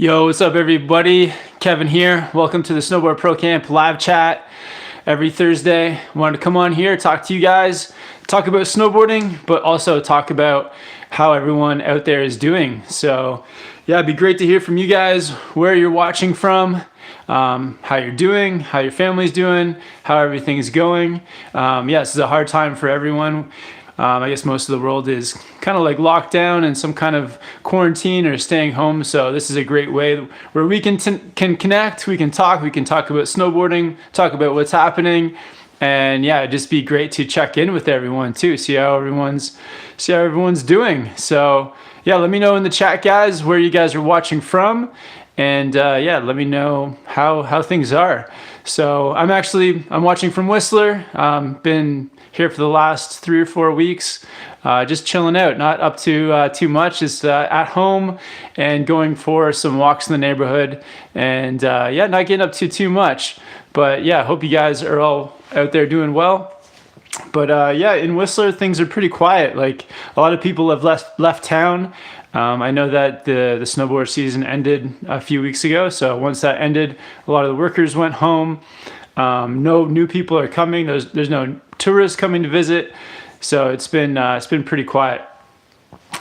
Yo, what's up everybody? Kevin here. Welcome to the Snowboard Pro Camp live chat every Thursday. Wanted to come on here, talk to you guys, talk about snowboarding, but also talk about how everyone out there is doing. So yeah, it'd be great to hear from you guys, where you're watching from, how you're doing, how your family's doing, how everything's going. This is a hard time for everyone. I guess most of the world is kind of like locked down in some kind of quarantine or staying home. So this is a great way where we can connect, we can talk about snowboarding, talk about what's happening. And yeah, it'd just be great to check in with everyone too, see how everyone's doing. So yeah, let me know in the chat, guys, where you guys are watching from. And let me know how things are. So I'm watching from Whistler. Been here for the last 3 or 4 weeks, just chilling out, not up to too much, just at home and going for some walks in the neighborhood, and not getting up to too much. But yeah, hope you guys are all out there doing well. But in Whistler, things are pretty quiet. Like, a lot of people have left town. I know that the snowboard season ended a few weeks ago, so once that ended, a lot of the workers went home. No new people are coming. There's no tourists coming to visit, so it's been pretty quiet.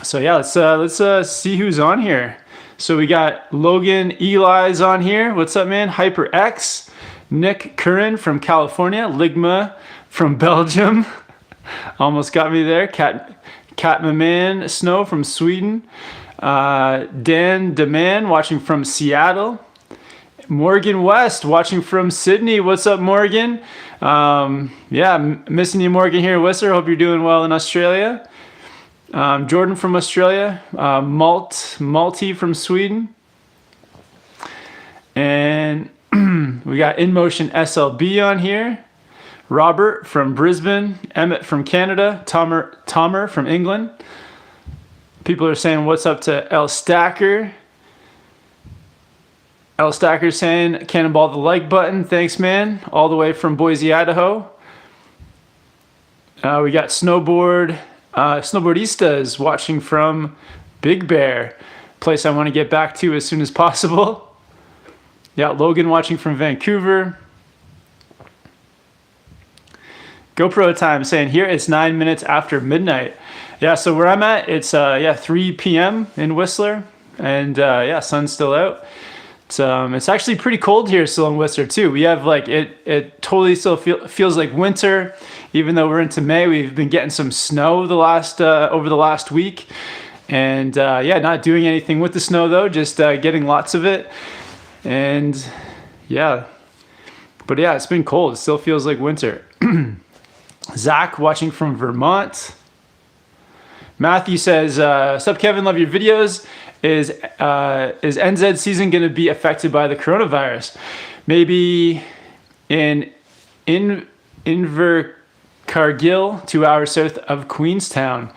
So yeah, let's see who's on here. So we got Logan Eli's on here. What's up, man? HyperX, Nick Curran from California, Ligma from Belgium. Almost got me there. Catman Snow from Sweden. Dan Deman watching from Seattle. Morgan West watching from Sydney. What's up, Morgan? Missing you, Morgan, here in Whistler. Hope you're doing well in Australia. Jordan from Australia. Malty from Sweden. And we got InMotion SLB on here. Robert from Brisbane. Emmett from Canada. Tomer from England. People are saying what's up to L Stacker. L Stacker saying cannonball the like button. Thanks, man. All the way from Boise, Idaho. We got snowboardistas watching from Big Bear, place I want to get back to as soon as possible. Yeah, Logan watching from Vancouver. GoPro time saying here it's 9 minutes after midnight. Yeah, so where I'm at, it's 3 p.m. in Whistler, and sun's still out. It's actually pretty cold here still in Whistler too. We have it totally still feels like winter, even though we're into May. We've been getting some snow over the last week, and not doing anything with the snow though, just getting lots of it, and it's been cold. It still feels like winter. Zach watching from Vermont. Matthew says, "Sup, Kevin? Love your videos. Is NZ season going to be affected by the coronavirus? Maybe in Invercargill, 2 hours south of Queenstown."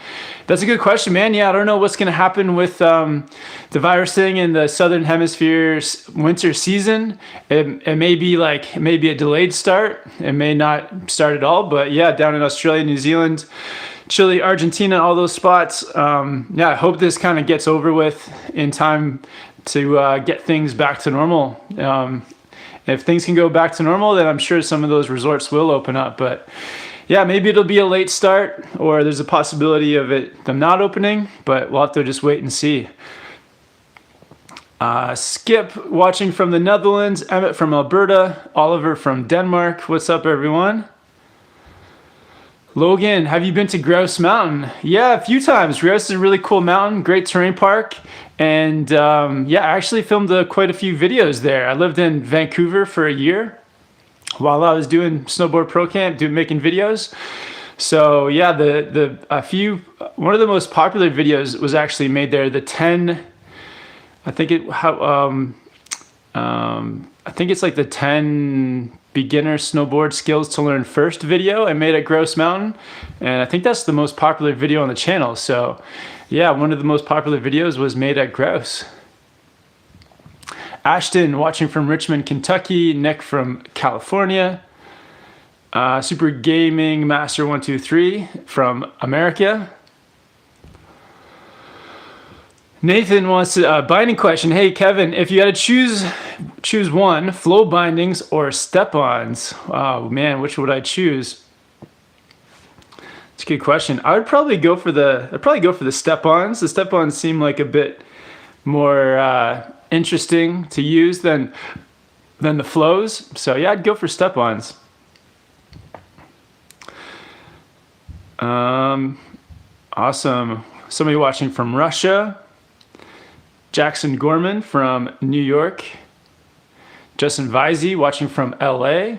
That's a good question, man. Yeah, I don't know what's going to happen with the virus thing in the Southern Hemisphere's winter season. It may be a delayed start. It may not start at all. But yeah, down in Australia, New Zealand, Chile, Argentina, all those spots. I hope this kind of gets over with in time to get things back to normal. If things can go back to normal, then I'm sure some of those resorts will open up. But yeah, maybe it'll be a late start, or there's a possibility of them not opening, but we'll have to just wait and see. Skip watching from the Netherlands, Emmett from Alberta, Oliver from Denmark. What's up, everyone? Logan, have you been to Grouse Mountain? Yeah, a few times. Grouse is a really cool mountain, great terrain park. And I actually filmed quite a few videos there. I lived in Vancouver for a year while I was doing Snowboard Pro Camp, making videos. So yeah, one of the most popular videos was actually made there. The 10, I think it's like the 10 beginner snowboard skills to learn first video I made at Grouse Mountain, and I think that's the most popular video on the channel. So yeah, one of the most popular videos was made at Grouse. Ashton watching from Richmond, Kentucky. Nick from California. Super Gaming Master 123 from America. Nathan wants a binding question. Hey Kevin, if you had to choose one, flow bindings or step-ons? Oh man, which would I choose? It's a good question. I'd probably go for the step-ons. The step-ons seem like a bit more interesting to use than the flows. So yeah, I'd go for step-ons. Awesome. Somebody watching from Russia. Jackson Gorman from New York. Justin Visey watching from LA.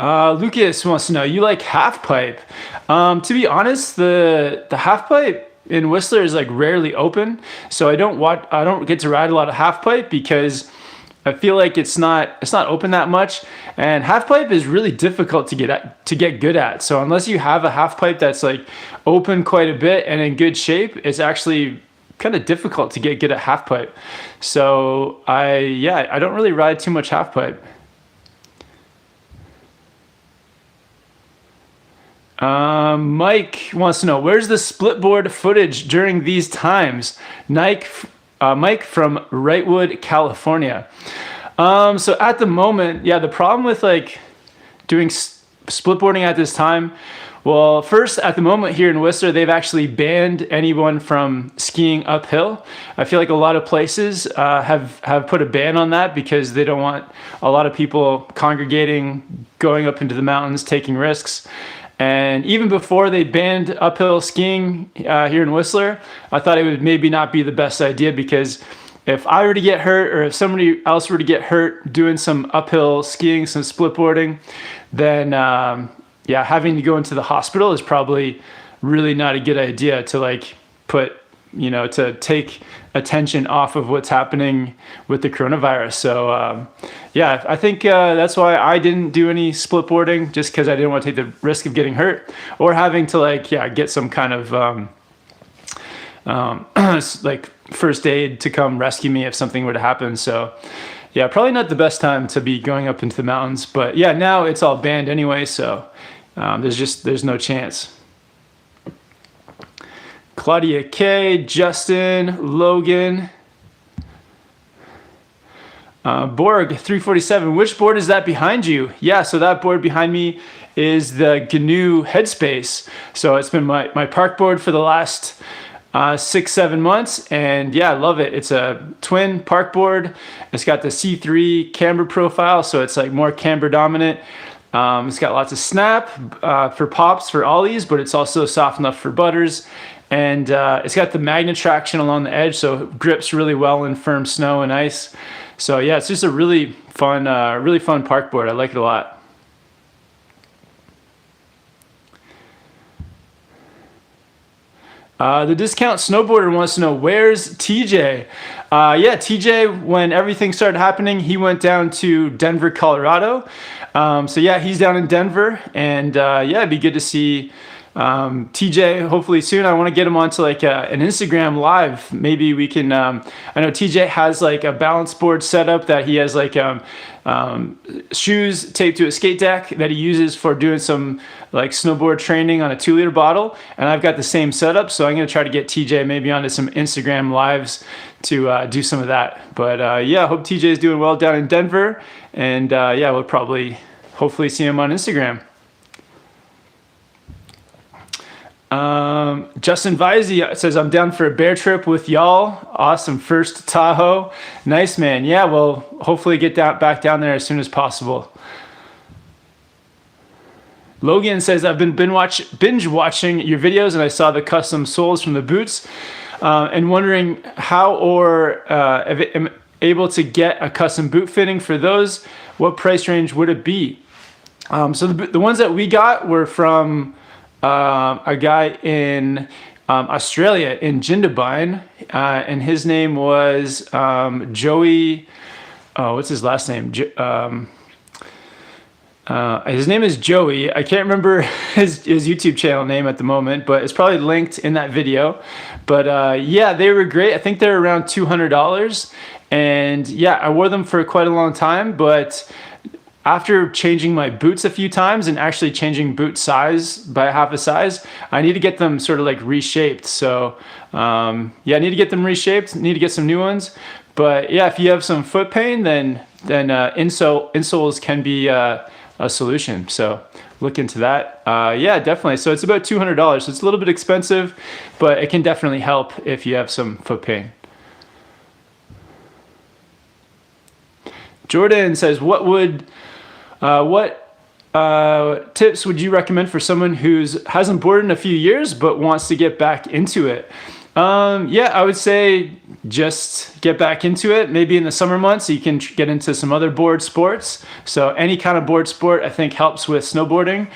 Lucas wants to know, you like half pipe? To be honest, the half pipe in Whistler is like rarely open, so I don't get to ride a lot of half pipe because I feel like it's not open that much, and half pipe is really difficult to get good at. So unless you have a half pipe that's like open quite a bit and in good shape, it's actually kind of difficult to get good at half pipe. So I don't really ride too much half pipe. Mike wants to know, where's the split board footage during these times? Mike from Wrightwood, California. So at the moment, the problem with like doing split boarding at this time, well, first at the moment here in Whistler, they've actually banned anyone from skiing uphill. I feel like a lot of places have put a ban on that because they don't want a lot of people congregating, going up into the mountains, taking risks. And even before they banned uphill skiing here in Whistler, I thought it would maybe not be the best idea, because if I were to get hurt or if somebody else were to get hurt doing some uphill skiing, some split boarding, then having to go into the hospital is probably really not a good idea to like put, to take attention off of what's happening with the coronavirus. So I think that's why I didn't do any split boarding, just because I didn't want to take the risk of getting hurt or having to get some kind of like first aid to come rescue me if something were to happen. So yeah, probably not the best time to be going up into the mountains, but yeah, now it's all banned anyway. So there's no chance. Claudia K, Justin, Logan, Borg 347. Which board is that behind you? Yeah, so that board behind me is the GNU Headspace. So it's been my park board for the last 6-7 months, and yeah, I love it. It's a twin park board. It's got the C3 camber profile, so it's like more camber dominant. It's got lots of snap for pops for ollies, but it's also soft enough for butters. And it's got the magnet traction along the edge, so it grips really well in firm snow and ice. So yeah, it's just a really fun park board. I like it a lot. The Discount Snowboarder wants to know, where's TJ? TJ, when everything started happening, he went down to Denver, Colorado. So yeah, he's down in Denver, and it'd be good to see TJ hopefully soon. I want to get him onto like an Instagram live. Maybe we can, I know TJ has like a balance board setup that he has like shoes taped to a skate deck that he uses for doing some like snowboard training on a 2-liter bottle. And I've got the same setup. So I'm going to try to get TJ maybe onto some Instagram lives to do some of that. But I hope TJ is doing well down in Denver. And we'll probably hopefully see him on Instagram. Justin Visey says, I'm down for a bear trip with y'all. Awesome. First to Tahoe. Nice, man. Yeah, well, hopefully get back down there as soon as possible. Logan says, I've been binge watching your videos, and I saw the custom soles from the boots, and wondering how or if I'm able to get a custom boot fitting for those. What price range would it be? So the ones that we got were from a guy in Australia, in Jindabyne, and his name was Joey. Oh, what's his last name? His name is Joey. I can't remember his YouTube channel name at the moment, but it's probably linked in that video. But they were great. I think they're around $200, and yeah, I wore them for quite a long time, but after changing my boots a few times and actually changing boot size by half a size, I need to get them sort of like reshaped. So yeah, I need to get them reshaped, need to get some new ones. But yeah, if you have some foot pain, then insoles can be a solution. So look into that. Yeah, definitely. So it's about $200. So it's a little bit expensive, but it can definitely help if you have some foot pain. Jordan says, what tips would you recommend for someone who hasn't boarded in a few years but wants to get back into it? Yeah, I would say just get back into it. Maybe in the summer months, you can get into some other board sports. So any kind of board sport, I think, helps with snowboarding.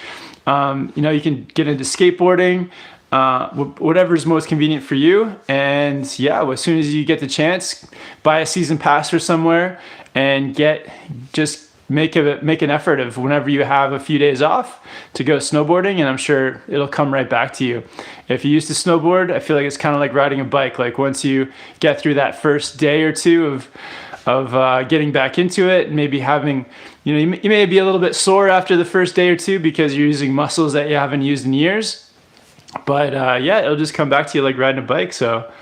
You know, you can get into skateboarding, whatever's most convenient for you. And yeah, as soon as you get the chance, buy a season pass for somewhere and just make an effort of whenever you have a few days off to go snowboarding, and I'm sure it'll come right back to you. If you used to snowboard, I feel like it's kind of like riding a bike. Like once you get through that first day or two of getting back into it, maybe having, you know, you may be a little bit sore after the first day or two because you're using muscles that you haven't used in years. But yeah, it'll just come back to you like riding a bike. So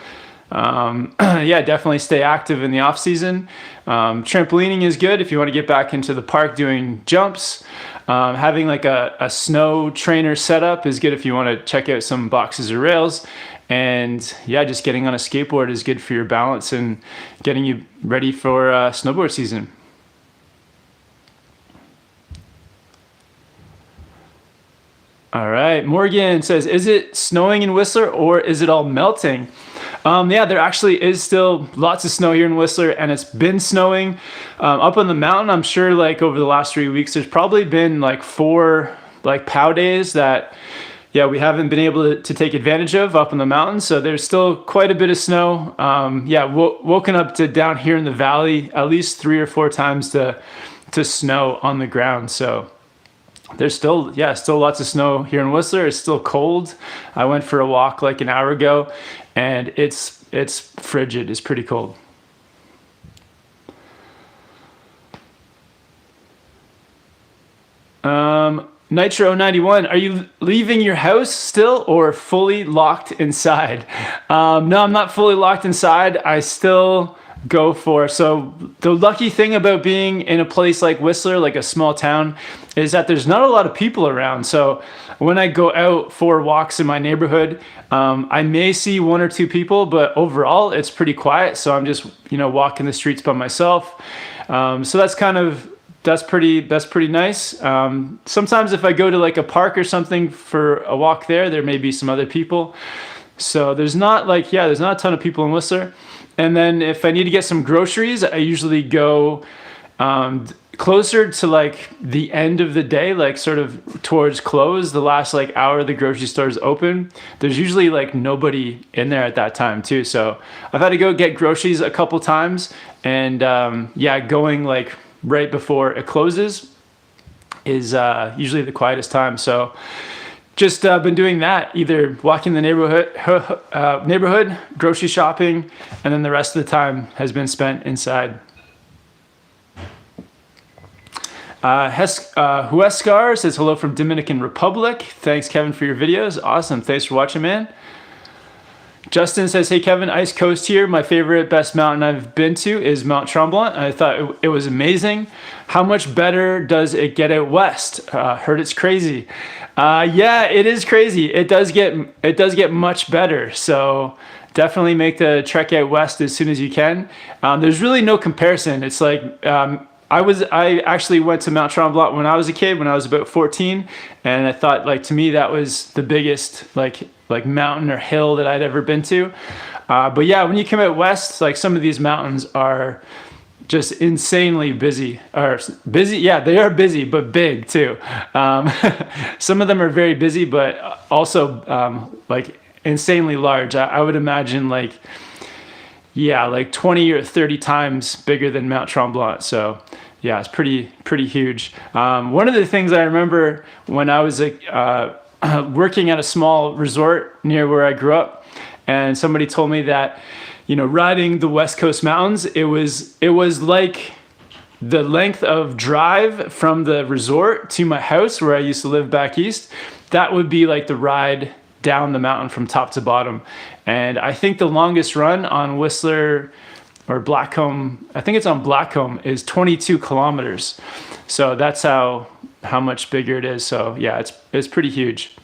yeah, definitely stay active in the off season. Trampolining is good if you want to get back into the park doing jumps. Having like a snow trainer setup is good if you want to check out some boxes or rails. And yeah, just getting on a skateboard is good for your balance and getting you ready for snowboard season. All right, Morgan says, is it snowing in Whistler or is it all melting? Yeah, there actually is still lots of snow here in Whistler, and it's been snowing up on the mountain. I'm sure like over the last 3 weeks, there's probably been like 4 like POW days that, yeah, we haven't been able to take advantage of up on the mountain. So there's still quite a bit of snow. Yeah, woken up to down here in the valley at least 3 or 4 times to snow on the ground. So there's still lots of snow here in Whistler. It's still cold. I went for a walk like an hour ago, and it's frigid. It's pretty cold. Nitro 91, are you leaving your house still or fully locked inside? No, I'm not fully locked inside. I still go for, so the lucky thing about being in a place like Whistler, like a small town, is that there's not a lot of people around. So when I go out for walks in my neighborhood, I may see 1 or 2 people, but overall it's pretty quiet. So I'm just, you know, walking the streets by myself. So that's pretty nice. Sometimes if I go to like a park or something for a walk there may be some other people. So there's not a ton of people in Whistler. And then if I need to get some groceries, I usually go closer to like the end of the day, like sort of towards close, the last like hour the grocery store is open. There's usually like nobody in there at that time too. So I've had to go get groceries a couple times, and yeah, going like right before it closes is usually the quietest time. So just been doing that, either walking the neighborhood, grocery shopping, and then the rest of the time has been spent inside. Huescar says hello from Dominican Republic. Thanks, Kevin, for your videos. Awesome. Thanks for watching, man. Justin says, hey, Kevin, Ice Coast here. My favorite, best mountain I've been to is Mount Tremblant. I thought it was amazing. How much better does it get out west? Heard it's crazy. Yeah, it is crazy. It does get much better. So definitely make the trek out west as soon as you can. There's really no comparison. It's like, I actually went to Mount Tremblant when I was a kid, when I was about 14. And I thought, like, to me, that was the biggest, like mountain or hill that I'd ever been to. But yeah, when you come out west, like some of these mountains are just insanely busy. Yeah, they are busy, but big too. Some of them are very busy, but also like insanely large. I would imagine like 20 or 30 times bigger than Mount Tremblant. So yeah, it's pretty huge. One of the things I remember when I was working at a small resort near where I grew up, and somebody told me that, you know, riding the West Coast mountains, it was like the length of drive from the resort to my house where I used to live back east, that would be like the ride down the mountain from top to bottom. And I think the longest run on Whistler or Blackcomb, I think it's on Blackcomb, is 22 kilometers. So that's how much bigger it is. So yeah, it's pretty huge.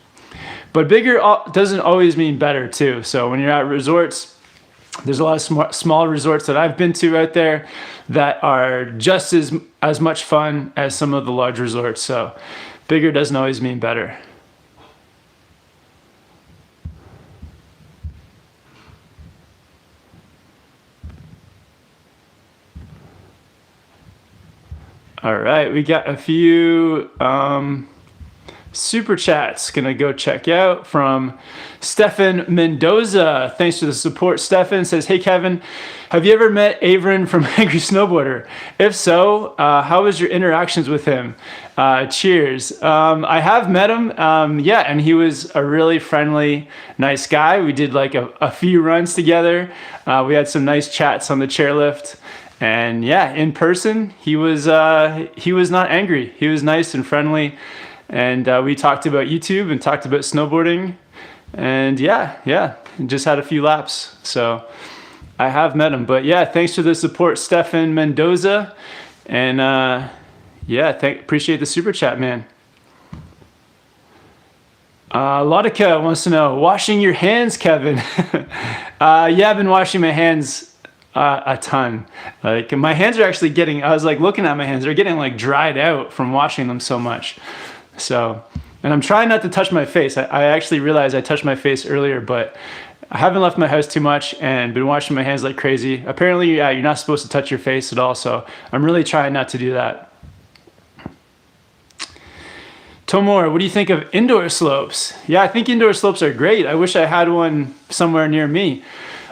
But bigger doesn't always mean better too. So when you're at resorts, there's a lot of small resorts that I've been to out there that are just as much fun as some of the large resorts. So bigger doesn't always mean better. All right, we got a few super chats gonna go check out from Stefan Mendoza. Thanks for the support. Stefan says, hey Kevin, have you ever met Avron from Angry Snowboarder? If so, how was your interactions with him? Cheers. I have met him, yeah, and he was a really friendly, nice guy. We did like a few runs together. We had some nice chats on the chairlift. And yeah, in person, he was not angry. He was nice and friendly. And we talked about YouTube and talked about snowboarding. And yeah, just had a few laps. So I have met him. But yeah, thanks for the support, Stefan Mendoza. And yeah, appreciate the super chat, man. Laudica wants to know, washing your hands, Kevin. Yeah, I've been washing my hands a ton. Like my hands are actually getting, I was like looking at my hands, they're getting like dried out from washing them so much. So, and I'm trying not to touch my face. I actually realized I touched my face earlier, but I haven't left my house too much and been washing my hands like crazy. Apparently, yeah, you're not supposed to touch your face at all. So I'm really trying not to do that. Tomor, what do you think of indoor slopes? Yeah, I think indoor slopes are great. I wish I had one somewhere near me.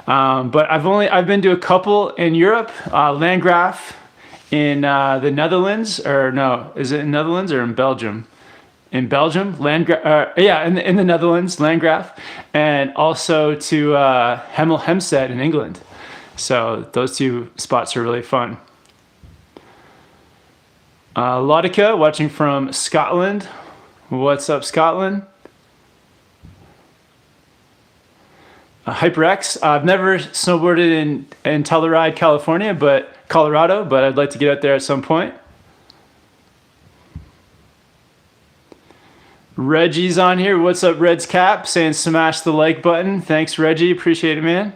But I've been to a couple in Europe, Landgraf in the Netherlands, or no, is it in Netherlands or in Belgium? In Belgium, yeah, in the Netherlands, Landgraf, and also to Hemel Hempstead in England. So those two spots are really fun. Laudica, watching from Scotland. What's up, Scotland? HyperX. I've never snowboarded in Telluride, California, Colorado, but I'd like to get out there at some point. Reggie's on here. What's up, Red's Cap? Saying smash the like button. Thanks, Reggie. Appreciate it, man.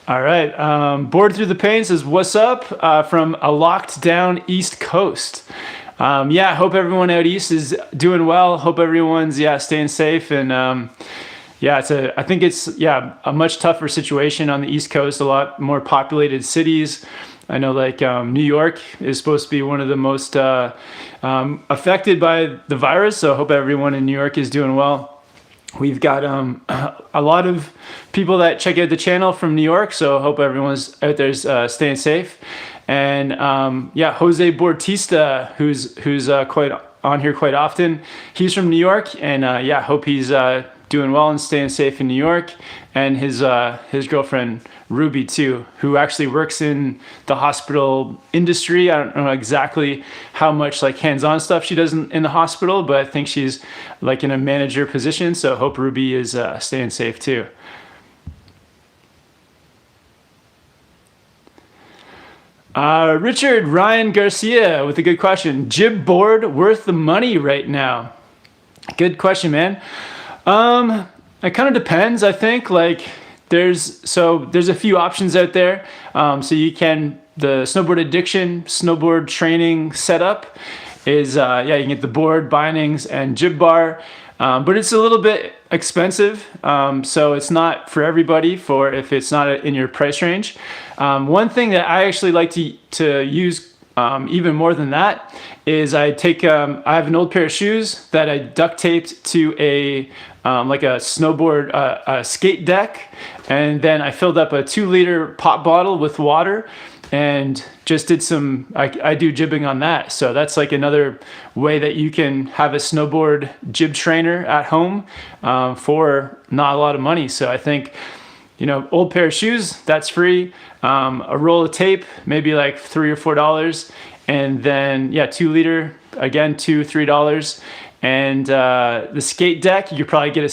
All right. Board Through the Pain says, what's up from a locked down East Coast. Yeah, hope everyone out east is doing well. Hope everyone's staying safe, and yeah, I think it's a much tougher situation on the East Coast. A lot more populated cities. I know, like New York is supposed to be one of the most affected by the virus. So I hope everyone in New York is doing well. We've got a lot of people that check out the channel from New York. So I hope everyone's out there staying safe. And yeah, Jose Bautista, who's quite on here quite often. He's from New York, and yeah, hope he's doing well and staying safe in New York. And his girlfriend Ruby too, who actually works in the hospital industry. I don't know exactly how much like hands-on stuff she does in the hospital, but I think she's like in a manager position. So hope Ruby is staying safe too. Richard Ryan Garcia with a good question. Jib board worth the money right now? Good question, man. It kind of depends. I think like there's a few options out there. So you can, the Snowboard Addiction snowboard training setup is yeah, you can get the board, bindings, and jib bar. But it's a little bit expensive, so it's not for everybody if it's not in your price range. One thing that I actually like to use even more than that is I have an old pair of shoes that I duct taped to like a snowboard a skate deck, and then I filled up a 2-liter pop bottle with water and just did I do jibbing on that. So that's like another way that you can have a snowboard jib trainer at home for not a lot of money. So I think old pair of shoes, that's free. A roll of tape, maybe like $3 or $4. And then, 2-liter, again, $2, $3. And the skate deck, you could probably get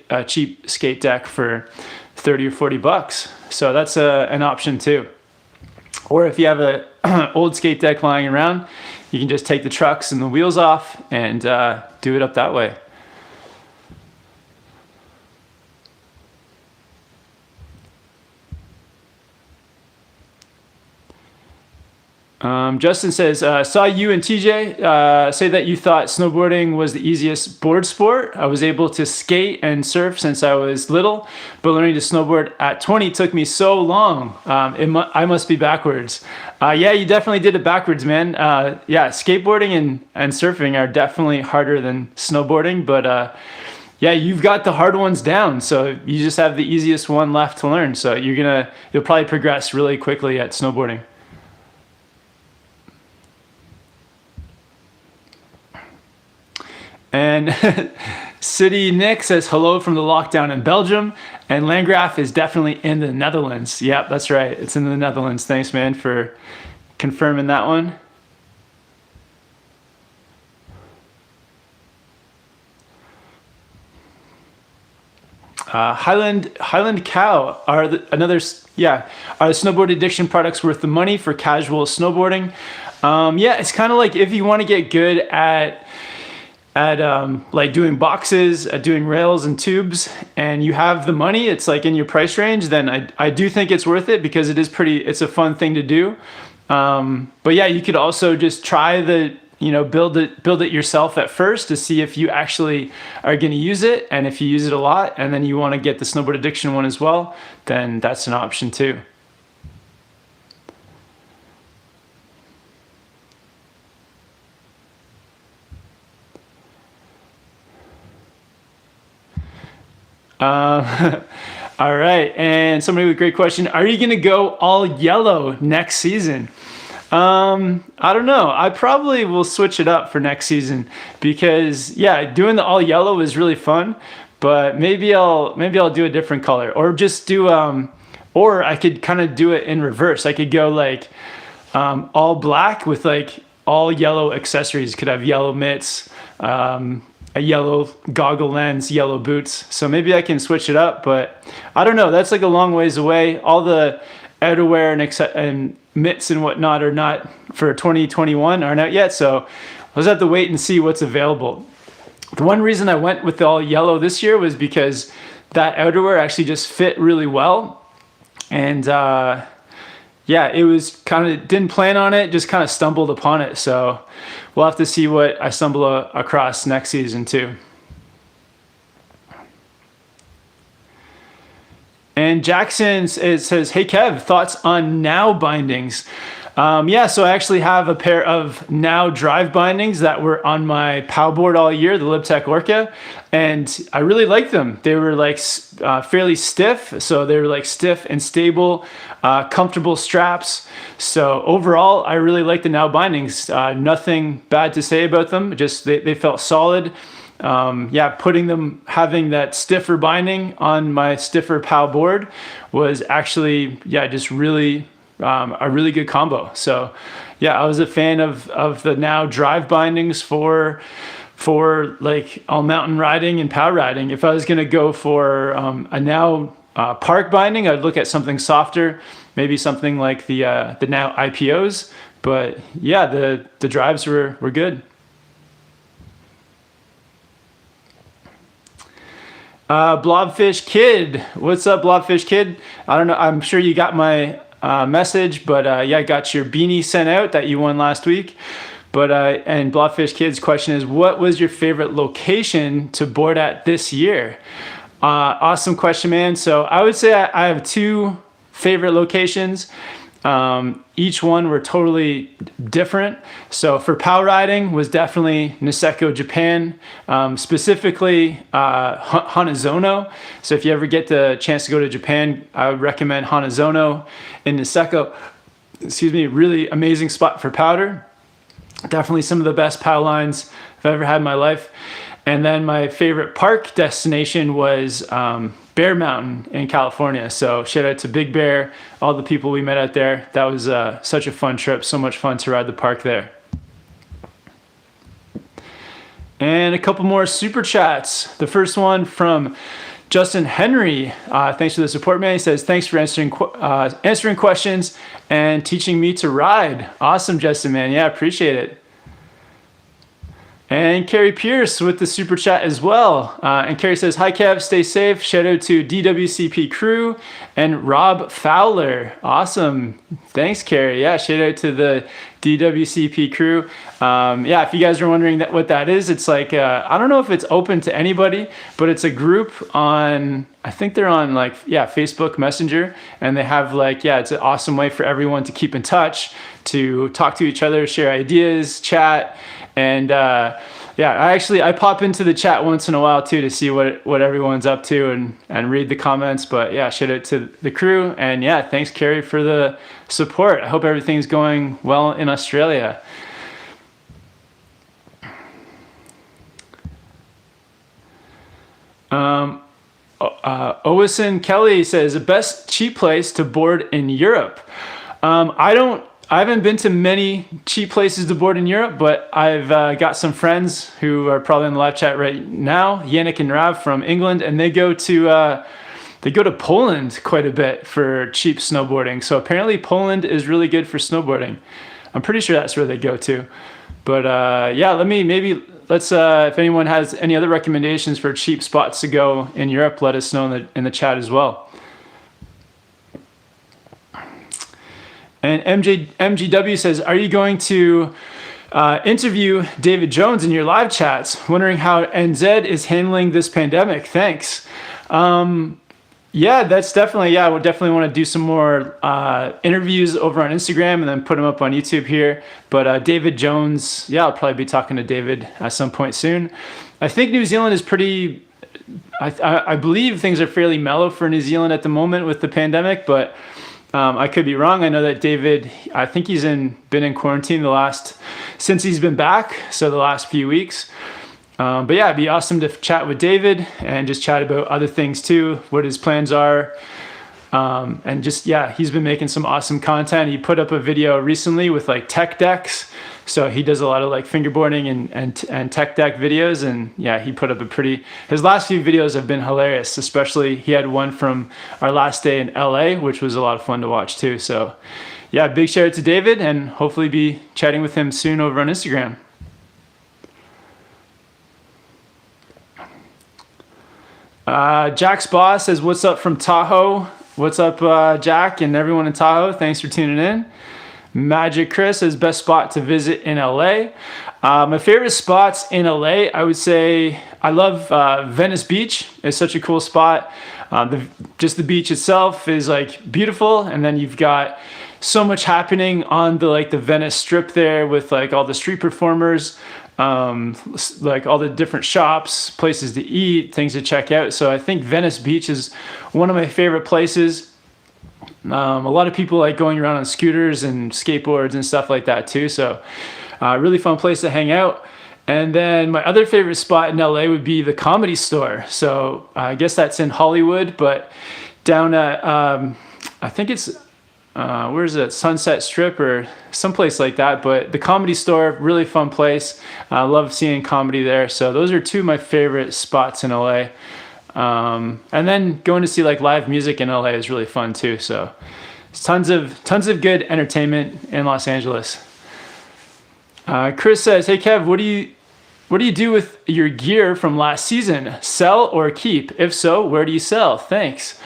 a cheap skate deck for $30 or $40. So that's an option too. Or if you have a old skate deck lying around, you can just take the trucks and the wheels off and do it up that way. Justin says, saw you and TJ say that you thought snowboarding was the easiest board sport. I was able to skate and surf since I was little, but learning to snowboard at 20 took me so long. I must be backwards. Yeah, you definitely did it backwards, man. Skateboarding and surfing are definitely harder than snowboarding, but yeah, you've got the hard ones down, so you just have the easiest one left to learn. So you'll probably progress really quickly at snowboarding. And City Nick says hello from the lockdown in Belgium, and Landgraf is definitely in the Netherlands. Yep, that's right. It's in the Netherlands. Thanks, man, for confirming that one. Highland Cow are the snowboard addiction products worth the money for casual snowboarding? It's kind of like if you want to get good at like doing boxes, doing rails and tubes, and you have the money, it's like in your price range, then I do think it's worth it because it's a fun thing to do. But yeah, you could also just try build it yourself at first to see if you actually are going to use it. And if you use it a lot and then you want to get the snowboard addiction one as well, then that's an option too. All right, and somebody with a great question. Are you going to go all yellow next season? I don't know. I probably will switch it up for next season because doing the all yellow is really fun, but maybe I'll do a different color or just do or I could kind of do it in reverse. I could go like all black with like all yellow accessories. Could have yellow mitts, a yellow goggle lens, yellow boots. So maybe I can switch it up, but I don't know. That's like a long ways away. All the outerwear and mitts and whatnot are not for 2021 aren't out yet. So I'll just have to wait and see what's available. The one reason I went with the all yellow this year was because that outerwear actually just fit really well. And it was didn't plan on it, just kind of stumbled upon it. So we'll have to see what I stumble across next season too. And Jackson says, hey Kev, thoughts on Now bindings? So I actually have a pair of Now drive bindings that were on my POW board all year, the LibTech Orca, and I really liked them. They were like fairly stiff, so they were like stiff and stable, comfortable straps. So overall, I really like the Now bindings. Nothing bad to say about them, just they felt solid. Having that stiffer binding on my stiffer POW board was actually, just really a really good combo. So I was a fan of the Now drive bindings for like all mountain riding and POW riding. If I was going to go for a Now park binding, I'd look at something softer, maybe something like the Now IPOs. But the drives were good. Blobfish Kid, what's up, Blobfish Kid? I don't know. I'm sure you got my message, but I got your beanie sent out that you won last week. But and Blobfish Kid's question is, what was your favorite location to board at this year? Awesome question, man. So I would say I have two favorite locations. Each one were totally different. So for POW riding was definitely Niseko, Japan, specifically Hanazono. So if you ever get the chance to go to Japan, I would recommend Hanazono in Niseko. Really amazing spot for powder. Definitely some of the best POW lines I've ever had in my life. And then my favorite park destination was Bear Mountain in California. So shout out to Big Bear, all the people we met out there. That was such a fun trip, so much fun to ride the park there. And a couple more super chats. The first one from Justin Henry. Thanks for the support, man. He says, thanks for answering questions and teaching me to ride. Awesome, Justin, man. Yeah, appreciate it. And Carrie Pierce with the super chat as well. And Carrie says, hi, Kev, stay safe. Shout out to DWCP crew and Rob Fowler. Awesome. Thanks, Carrie. Yeah, shout out to the DWCP crew. Yeah, if you guys are wondering what that is, it's like, I don't know if it's open to anybody, but it's a group on, I think they're on like, Facebook Messenger. And they have like, it's an awesome way for everyone to keep in touch, to talk to each other, share ideas, chat. And I pop into the chat once in a while too to see what everyone's up to and read the comments. But yeah, shout out to the crew. And yeah, thanks, Carrie, for the support. I hope everything's going well in Australia. Owison Kelly says, the best cheap place to board in Europe. I haven't been to many cheap places to board in Europe, but I've got some friends who are probably in the live chat right now, Yannick and Rav from England, and they go to Poland quite a bit for cheap snowboarding. So apparently Poland is really good for snowboarding. I'm pretty sure that's where they go to. But let's if anyone has any other recommendations for cheap spots to go in Europe, let us know in the chat as well. And MGW says, are you going to interview David Jones in your live chats? Wondering how NZ is handling this pandemic. Thanks. Yeah, that's definitely, I would definitely want to do some more interviews over on Instagram and then put them up on YouTube here. But David Jones, I'll probably be talking to David at some point soon. I think New Zealand is pretty, I believe things are fairly mellow for New Zealand at the moment with the pandemic, but I could be wrong. I know that David, I think he's been in quarantine since he's been back, so the last few weeks. But yeah, it'd be awesome to chat with David and just chat about other things too, what his plans are. And just, he's been making some awesome content. He put up a video recently with like tech decks. So he does a lot of like fingerboarding and tech deck videos. And he put up his last few videos have been hilarious, especially he had one from our last day in LA, which was a lot of fun to watch too. So big shout out to David and hopefully be chatting with him soon over on Instagram. Jack's boss says, what's up from Tahoe? What's up, Jack and everyone in Tahoe? Thanks for tuning in. Magic Chris says, best spot to visit in LA. My favorite spots in LA, I would say I love Venice Beach. It's such a cool spot. Just the beach itself is like beautiful. And then you've got so much happening on the Venice Strip there with like all the street performers. Like all the different shops, places to eat, things to check out. So I think Venice Beach is one of my favorite places. A lot of people like going around on scooters and skateboards and stuff like that too. So really fun place to hang out. And then my other favorite spot in LA would be the Comedy Store. So I guess that's in Hollywood, but down at, I think it's, where's it? Sunset Strip or someplace like that. But the Comedy Store, really fun place. I love seeing comedy there. So those are two of my favorite spots in LA. And then going to see like live music in LA is really fun too. So it's tons of good entertainment in Los Angeles. Chris says, hey Kev, what do you do with your gear from last season? Sell or keep? If so, where do you sell? Thanks.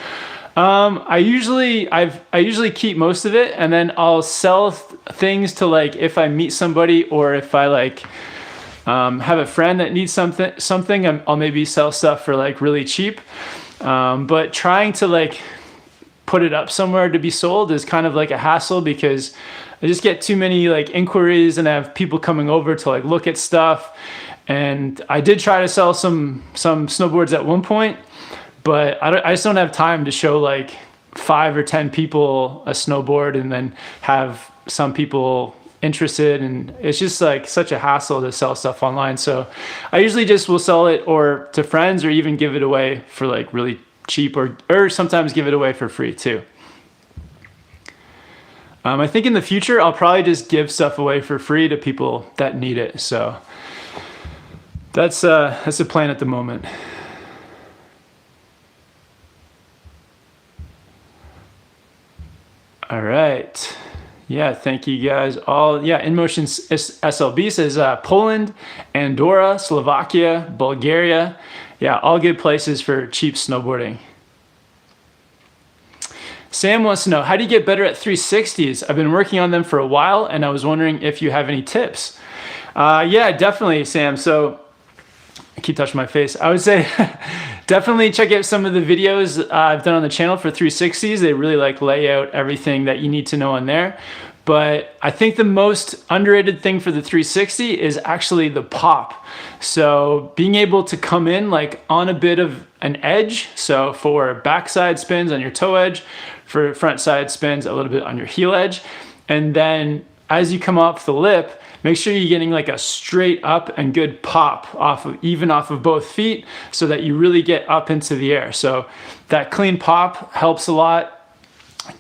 I usually keep most of it, and then I'll sell things to like if I meet somebody or if I like have a friend that needs something, I'll maybe sell stuff for like really cheap. But trying to like put it up somewhere to be sold is kind of like a hassle because I just get too many like inquiries and I have people coming over to like look at stuff. And I did try to sell some snowboards at one point, but I just don't have time to show like 5 or 10 people a snowboard and then have some people interested, and it's just like such a hassle to sell stuff online. So I usually just will sell it or to friends or even give it away for like really cheap, or sometimes give it away for free too. I think in the future, I'll probably just give stuff away for free to people that need it. So that's the plan at the moment. All right. Yeah, thank you guys all. Yeah, InMotion SLB says Poland, Andorra, Slovakia, Bulgaria. Yeah, all good places for cheap snowboarding. Sam wants to know, how do you get better at 360s? I've been working on them for a while, and I was wondering if you have any tips. Yeah, definitely, Sam. So I keep touching my face. I would say definitely check out some of the videos I've done on the channel for 360s. They really lay out everything that you need to know on there. But I think the most underrated thing for the 360 is actually the pop. So being able to come in on a bit of an edge. So for backside spins on your toe edge, for front side spins a little bit on your heel edge. And then as you come off the lip, make sure you're getting a straight up and good pop off of both feet so that you really get up into the air. So that clean pop helps a lot.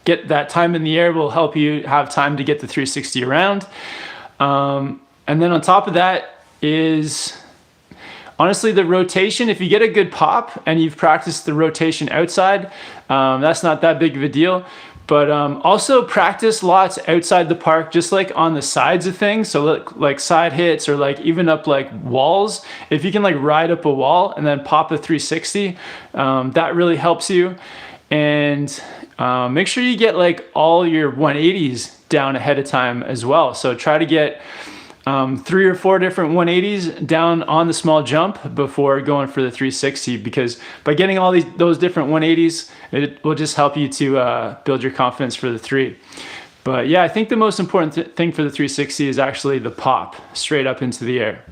Get that time in the air will help you have time to get the 360 around. And then on top of that is honestly the rotation. If you get a good pop and you've practiced the rotation outside, that's not that big of a deal. But also practice lots outside the park, just on the sides of things. So like side hits or even up walls. If you can ride up a wall and then pop a 360, that really helps you. And make sure you get all your 180s down ahead of time as well. So try to get 3 or 4 different 180s down on the small jump before going for the 360, because by getting all those different 180s, it will just help you to build your confidence for the 3. But yeah, I think the most important thing for the 360 is actually the pop straight up into the air.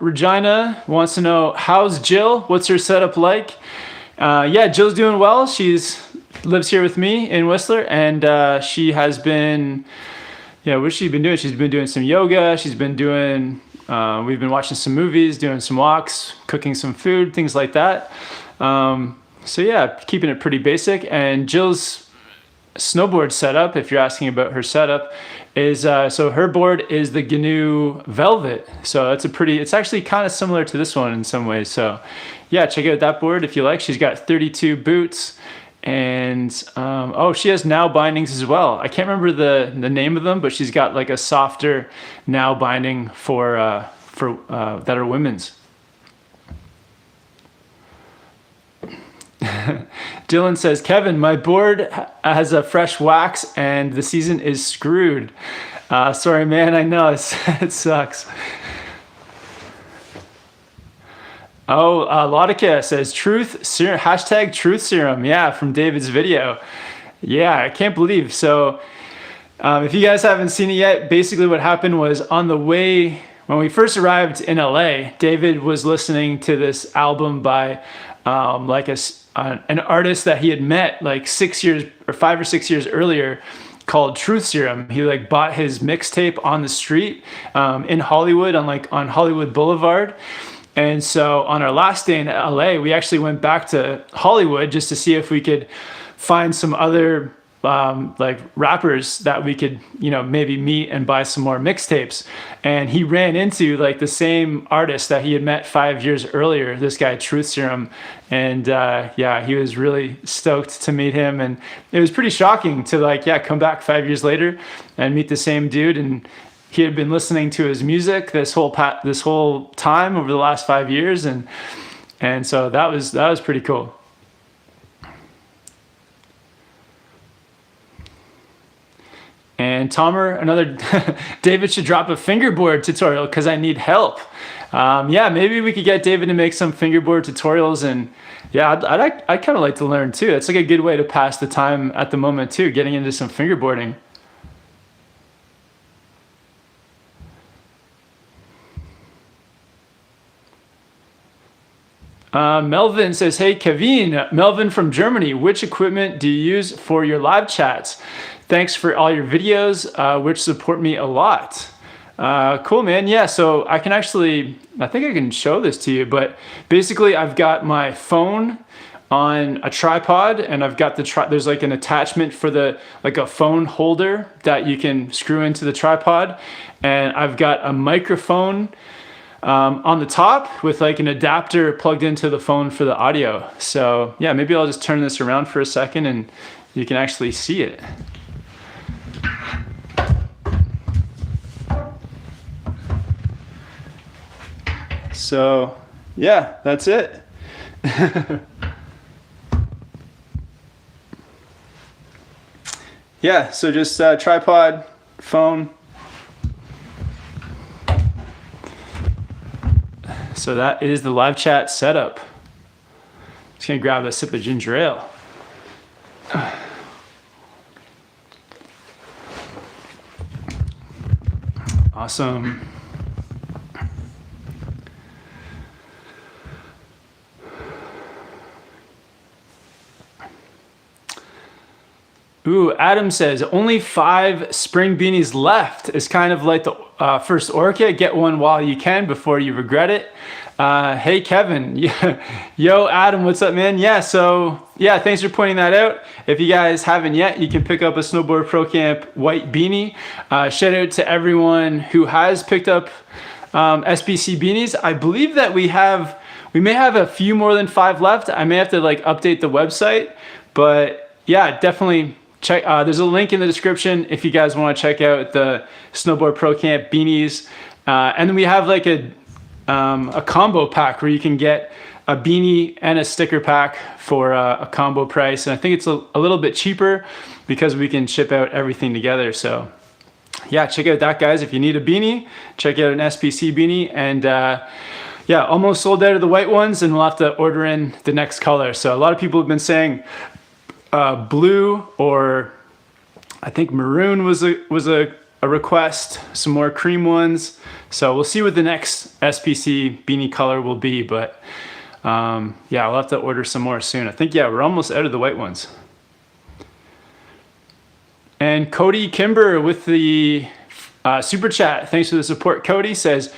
Regina wants to know, how's Jill? What's her setup like? Yeah, Jill's doing well. She's lives here with me in Whistler, and she has been, what's she been doing? She's been doing some yoga. She's been doing, we've been watching some movies, doing some walks, cooking some food, things like that. So yeah, keeping it pretty basic. And Jill's snowboard setup, if you're asking about her setup, is so her board is the GNU Velvet. So it's actually kind of similar to this one in some ways. So yeah, check out that board if you like. She's got 32 boots. And she has now bindings as well. I can't remember the name of them, but she's got a softer now binding for that are women's. Dylan says, Kevin, my board has a fresh wax and the season is screwed. Sorry, man. I know it sucks. Oh, Laudica says truth serum, hashtag truth serum. Yeah, from David's video. Yeah, I can't believe. So if you guys haven't seen it yet, basically what happened was on the way, when we first arrived in LA, David was listening to this album by an artist that he had met 6 years or 5 or 6 years earlier called Truth Serum. He bought his mixtape on the street in Hollywood on Hollywood Boulevard. And so on our last day in LA, we actually went back to Hollywood just to see if we could find some other rappers that we could, maybe meet and buy some more mixtapes. And he ran into the same artist that he had met 5 years earlier, this guy Truth Serum. And yeah, he was really stoked to meet him. And it was pretty shocking to come back 5 years later and meet the same dude. And he had been listening to his music this whole time over the last 5 years, and so that was pretty cool. And Tomer, another David should drop a fingerboard tutorial because I need help. Yeah, maybe we could get David to make some fingerboard tutorials, and yeah, I'd kind of like to learn too. It's a good way to pass the time at the moment too, getting into some fingerboarding. Melvin says, hey, Kevin, Melvin from Germany, which equipment do you use for your live chats? Thanks for all your videos, which support me a lot. Cool, man. Yeah, so I think I can show this to you, but basically I've got my phone on a tripod, and I've got there's like an attachment for like a phone holder that you can screw into the tripod, and I've got a microphone on the top with like an adapter plugged into the phone for the audio. So yeah, maybe I'll just turn this around for a second and you can actually see it. So yeah, that's it. Yeah, so just tripod, phone. So that is the live chat setup. Just gonna grab a sip of ginger ale. Awesome. Ooh, Adam says, only 5 spring beanies left. It's kind of like the first Orca. Get one while you can before you regret it. Hey, Kevin. Yo, Adam, what's up, man? Yeah, so, yeah, thanks for pointing that out. If you guys haven't yet, you can pick up a Snowboard Pro Camp white beanie. Shout out to everyone who has picked up SBC beanies. I believe that we may have a few more than 5 left. I may have to like update the website, but yeah, definitely check. There's a link in the description if you guys want to check out the Snowboard Pro Camp beanies. And then we have like a combo pack where you can get a beanie and a sticker pack for a combo price. And I think it's a little bit cheaper because we can ship out everything together. So yeah, check out that, guys. If you need a beanie, check out an SPC beanie. And yeah, almost sold out of the white ones, and we'll have to order in the next color. So a lot of people have been saying blue, or I think maroon was a request, some more cream ones. So we'll see what the next SPC beanie color will be, but yeah, we'll have to order some more soon. I think, yeah, we're almost out of the white ones. And Cody Kimber with the super chat, thanks for the support. Cody says,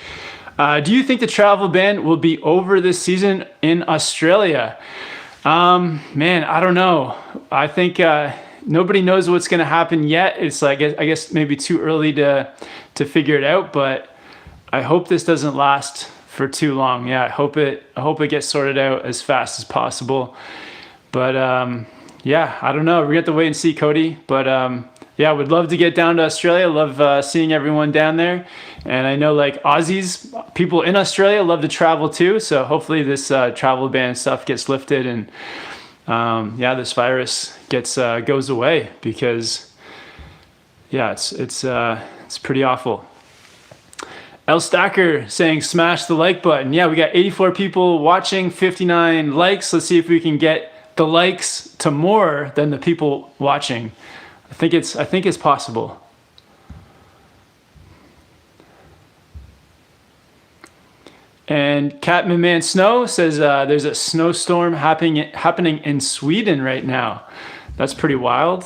do you think the travel ban will be over this season in Australia? Man, I don't know. I think nobody knows what's going to happen yet. It's like, I guess maybe too early to figure it out, but I hope this doesn't last for too long. Yeah, I hope it gets sorted out as fast as possible. But yeah, I don't know. We're going to have to wait and see, Cody. But yeah, would love to get down to Australia. Love seeing everyone down there. And I know like Aussies, people in Australia love to travel too. So hopefully this travel ban stuff gets lifted, and yeah, this virus goes away, because yeah, it's pretty awful. El Stacker saying smash the like button. Yeah, we got 84 people watching, 59 likes. Let's see if we can get the likes to more than the people watching. I think it's possible. And Catman Man Snow says there's a snowstorm happening in Sweden right now. That's pretty wild.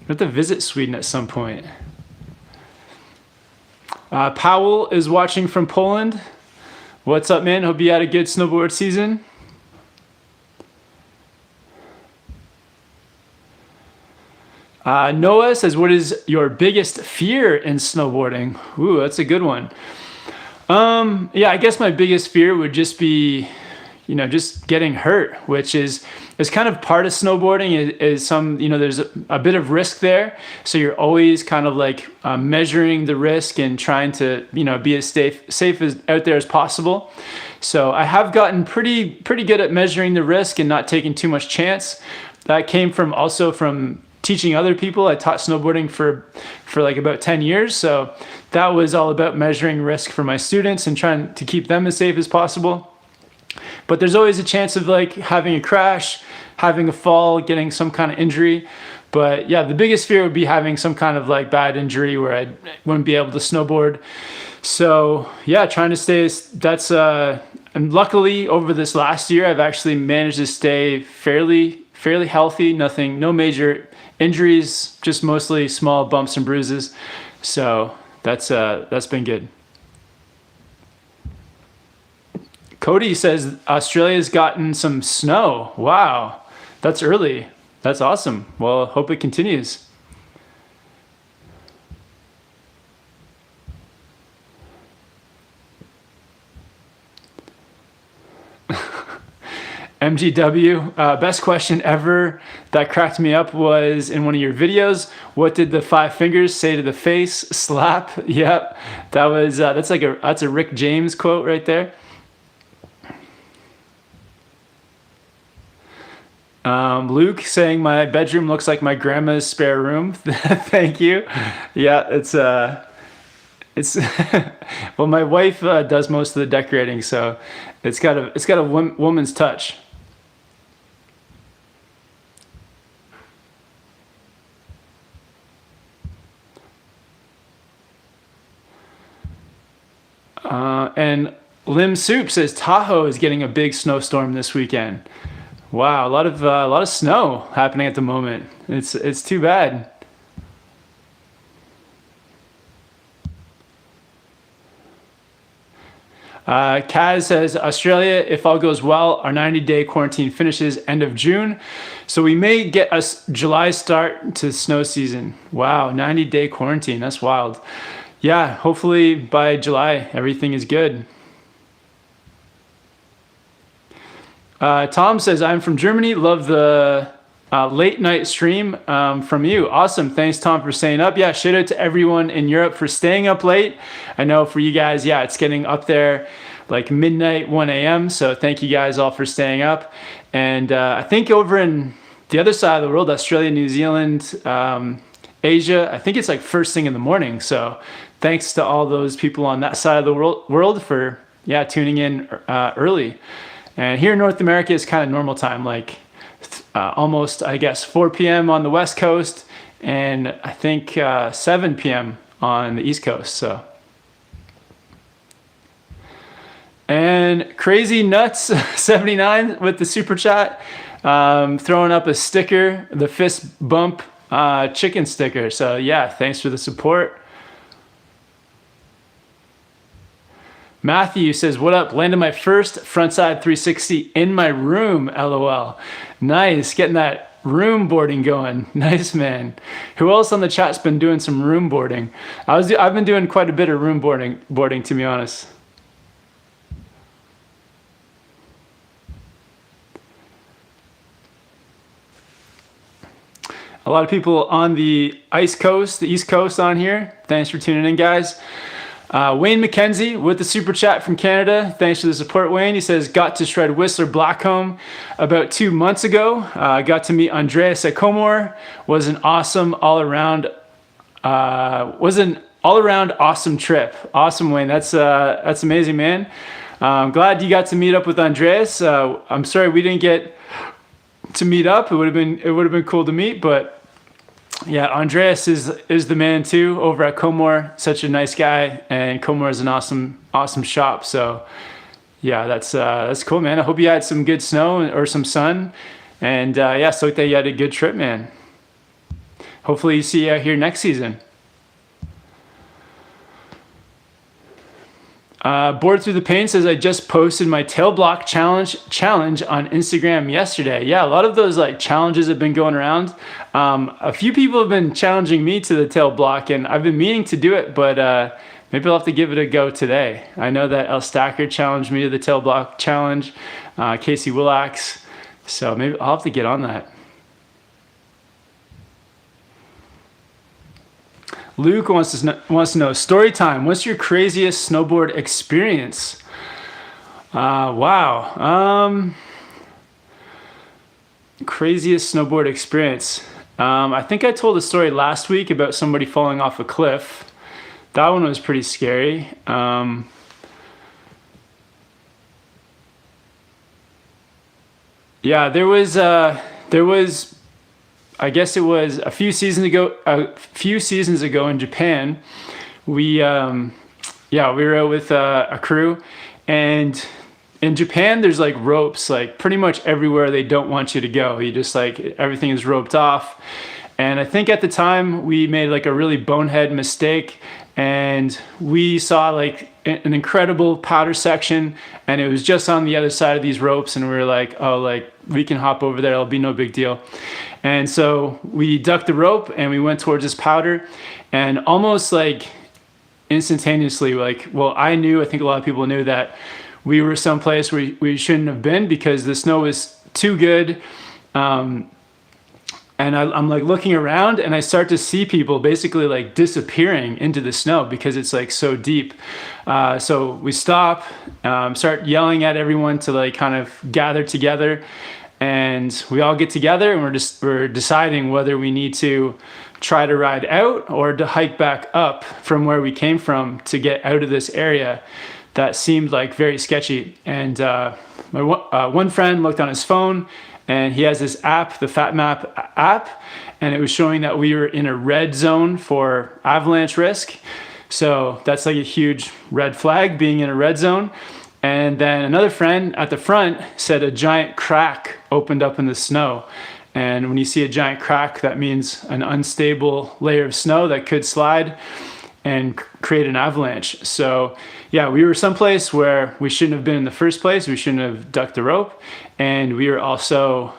We have to visit Sweden at some point. Powell is watching from Poland. What's up, man? Hope you had a good snowboard season. Noah says, what is your biggest fear in snowboarding? Ooh, that's a good one. Yeah, I guess my biggest fear would just be, just getting hurt, which is kind of part of snowboarding. Is some, there's a bit of risk there. So you're always kind of like measuring the risk and trying to, be as safe as out there as possible. So I have gotten pretty good at measuring the risk and not taking too much chance. That came from teaching other people. I taught snowboarding for like about 10 years. So that was all about measuring risk for my students and trying to keep them as safe as possible. But there's always a chance of like having a crash, having a fall, getting some kind of injury. But yeah, the biggest fear would be having some kind of like bad injury where I wouldn't be able to snowboard. So yeah, trying to stay, and luckily over this last year, I've actually managed to stay fairly healthy, no major injuries, just mostly small bumps and bruises. So That's been good. Cody says Australia's gotten some snow. Wow, that's early. That's awesome. Well, hope it continues. MGW, best question ever that cracked me up was in one of your videos. What did the 5 fingers say to the face? Slap. Yep, that was that's a Rick James quote right there. Luke saying my bedroom looks like my grandma's spare room. Thank you. Yeah, it's well, my wife does most of the decorating, so it's got a woman's touch. And Lim Soup says Tahoe is getting a big snowstorm this weekend. Wow, a lot of snow happening at the moment. It's too bad. Kaz says Australia, if all goes well, our 90-day quarantine finishes end of June, so we may get a July start to snow season. Wow, 90-day quarantine, that's wild. Yeah, hopefully by July everything is good. Tom says, I'm from Germany, love the late night stream from you. Awesome, thanks Tom for staying up. Yeah, shout out to everyone in Europe for staying up late. I know for you guys, yeah, it's getting up there like midnight, 1 a.m. So thank you guys all for staying up. And I think over in the other side of the world, Australia, New Zealand, Asia, I think it's like first thing in the morning. So thanks to all those people on that side of the world for, yeah, tuning in early. And here in North America, it's kind of normal time, like almost, I guess, 4 p.m. on the West Coast, and I think 7 p.m. on the East Coast. So, and Crazy Nuts 79 with the super chat, throwing up a sticker, the fist bump chicken sticker. So yeah, thanks for the support. Matthew says, what up? Landed my first frontside 360 in my room, LOL. Nice, getting that room boarding going. Nice, man. Who else on the chat's been doing some room boarding? I've been doing quite a bit of room boarding, to be honest. A lot of people on the East Coast on here. Thanks for tuning in, guys. Wayne McKenzie with the super chat from Canada. Thanks for the support, Wayne. He says, got to shred Whistler Blackcomb about 2 months ago. Got to meet Andreas at Comor. Was an all-around awesome trip. Awesome, Wayne. That's amazing, man. I'm glad you got to meet up with Andreas. I'm sorry we didn't get to meet up. It would have been cool to meet, but yeah, Andreas is the man too over at Comor. Such a nice guy, and Comor is an awesome shop. So yeah, that's cool, man. I hope you had some good snow or some sun, and yeah, so that you had a good trip, man. Hopefully you see you out here next season. Board Through the Pain says, I just posted my tail block challenge on Instagram yesterday. Yeah, a lot of those like challenges have been going around. A few people have been challenging me to the tail block, and I've been meaning to do it, but maybe I'll have to give it a go today. I know that El Stacker challenged me to the tail block challenge, Casey Willax, so maybe I'll have to get on that. Luke wants to know, story time. What's your craziest snowboard experience? Wow. Craziest snowboard experience. I think I told a story last week about somebody falling off a cliff. That one was pretty scary. Yeah, there was, I guess it was a few seasons ago in Japan. We were out with a crew, and in Japan there's like ropes like pretty much everywhere they don't want you to go. You just like everything is roped off, And I think at the time we made like a really bonehead mistake, and we saw like an incredible powder section, and it was just on the other side of these ropes, and we were like, oh, like we can hop over there, it'll be no big deal. And so we ducked the rope and we went towards this powder, and almost like instantaneously, like, well, I think a lot of people knew that we were someplace where we shouldn't have been because the snow was too good. And I'm like looking around, and I start to see people basically like disappearing into the snow because it's like so deep. So we stop, start yelling at everyone to like kind of gather together, and we all get together, and we're deciding whether we need to try to ride out or to hike back up from where we came from to get out of this area that seemed like very sketchy. And my one friend looked on his phone, and he has this app, the Fat Map app, and it was showing that we were in a red zone for avalanche risk. So that's like a huge red flag, being in a red zone. And then another friend at the front said a giant crack opened up in the snow. And when you see a giant crack, that means an unstable layer of snow that could slide and create an avalanche. So yeah, we were someplace where we shouldn't have been in the first place. We shouldn't have ducked the rope. And we were also,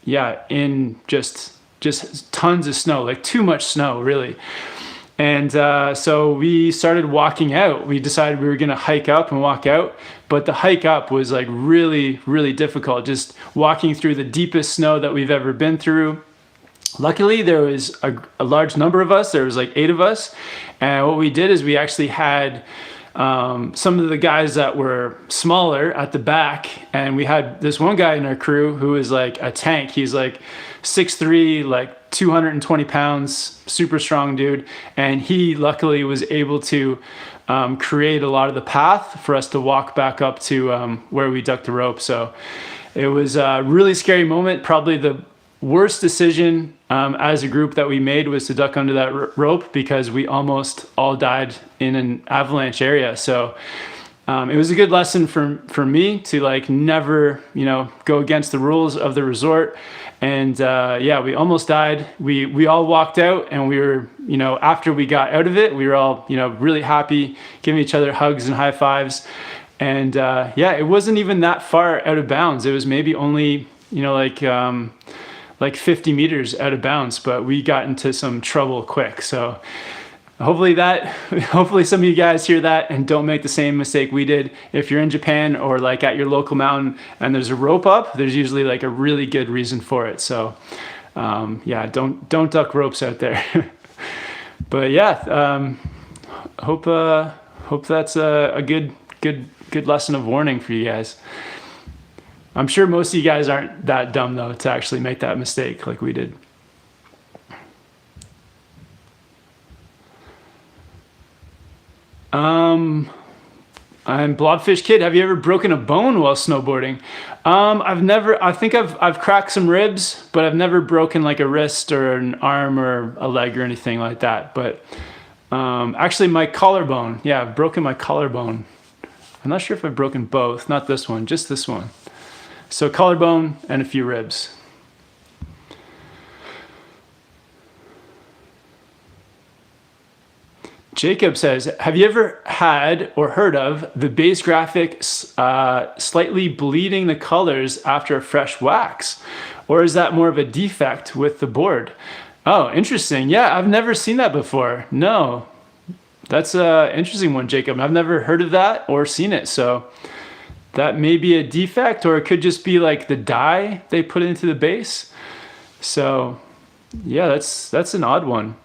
yeah, in just tons of snow, like too much snow, really. And so we started walking out. We decided we were gonna hike up and walk out, but the hike up was like really, really difficult, just walking through the deepest snow that we've ever been through. Luckily, there was a large number of us. There was like 8 of us. And what we did is we actually had some of the guys that were smaller at the back. And we had this one guy in our crew who is like a tank. He's like 6'3", like 220 pounds, super strong dude. And he luckily was able to create a lot of the path for us to walk back up to where we ducked the rope. So it was a really scary moment. Probably the worst decision as a group that we made was to duck under that rope because we almost all died in an avalanche area. So it was a good lesson for me to like never, go against the rules of the resort. And yeah, we almost died. We all walked out, and we were, after we got out of it, we were all, really happy, giving each other hugs and high fives. And yeah, it wasn't even that far out of bounds. It was maybe only, like 50 meters out of bounds, but we got into some trouble quick. So hopefully some of you guys hear that and don't make the same mistake we did. If you're in Japan or like at your local mountain and there's a rope up, there's usually like a really good reason for it. So yeah, don't duck ropes out there. But yeah, hope that's a good lesson of warning for you guys. I'm sure most of you guys aren't that dumb though to actually make that mistake like we did. I'm Blobfish Kid. Have you ever broken a bone while snowboarding? I think I've cracked some ribs, but I've never broken like a wrist or an arm or a leg or anything like that. But actually my collarbone, yeah, I've broken my collarbone. I'm not sure if I've broken both, not this one, just this one. So collarbone and a few ribs. Jacob says, have you ever had or heard of the base graphic slightly bleeding the colors after a fresh wax? Or is that more of a defect with the board? Oh, interesting. Yeah, I've never seen that before. No, that's an interesting one, Jacob. I've never heard of that or seen it. So that may be a defect, or it could just be like the dye they put into the base. So yeah, that's an odd one.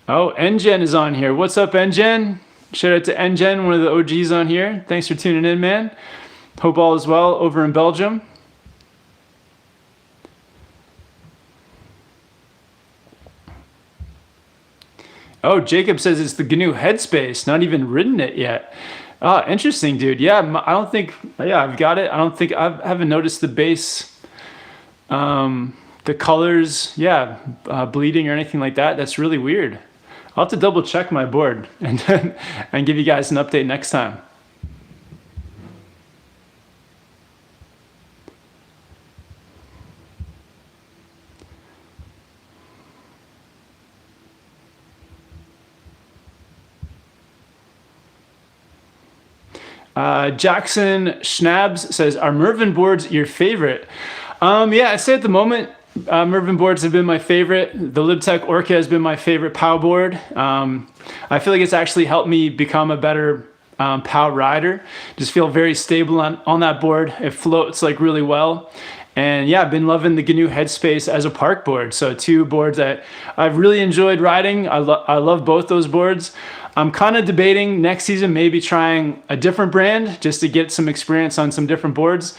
Oh, NGen is on here. What's up, NGen? Shout out to NGen, one of the OGs on here. Thanks for tuning in, man. Hope all is well over in Belgium. Oh, Jacob says it's the GNU Headspace, not even ridden it yet. Oh, interesting, dude. Yeah, I've got it. I haven't noticed the base, the colors, bleeding or anything like that. That's really weird. I'll have to double check my board and give you guys an update next time. Jackson Schnabs says, are Mervin boards your favorite? Yeah, I say at the moment, Mervin boards have been my favorite. The LibTech Orca has been my favorite POW board. I feel like it's actually helped me become a better POW rider. Just feel very stable on that board. It floats like really well. And yeah, I've been loving the GNU Headspace as a park board. So two boards that I've really enjoyed riding. I love both those boards. I'm kind of debating next season maybe trying a different brand just to get some experience on some different boards.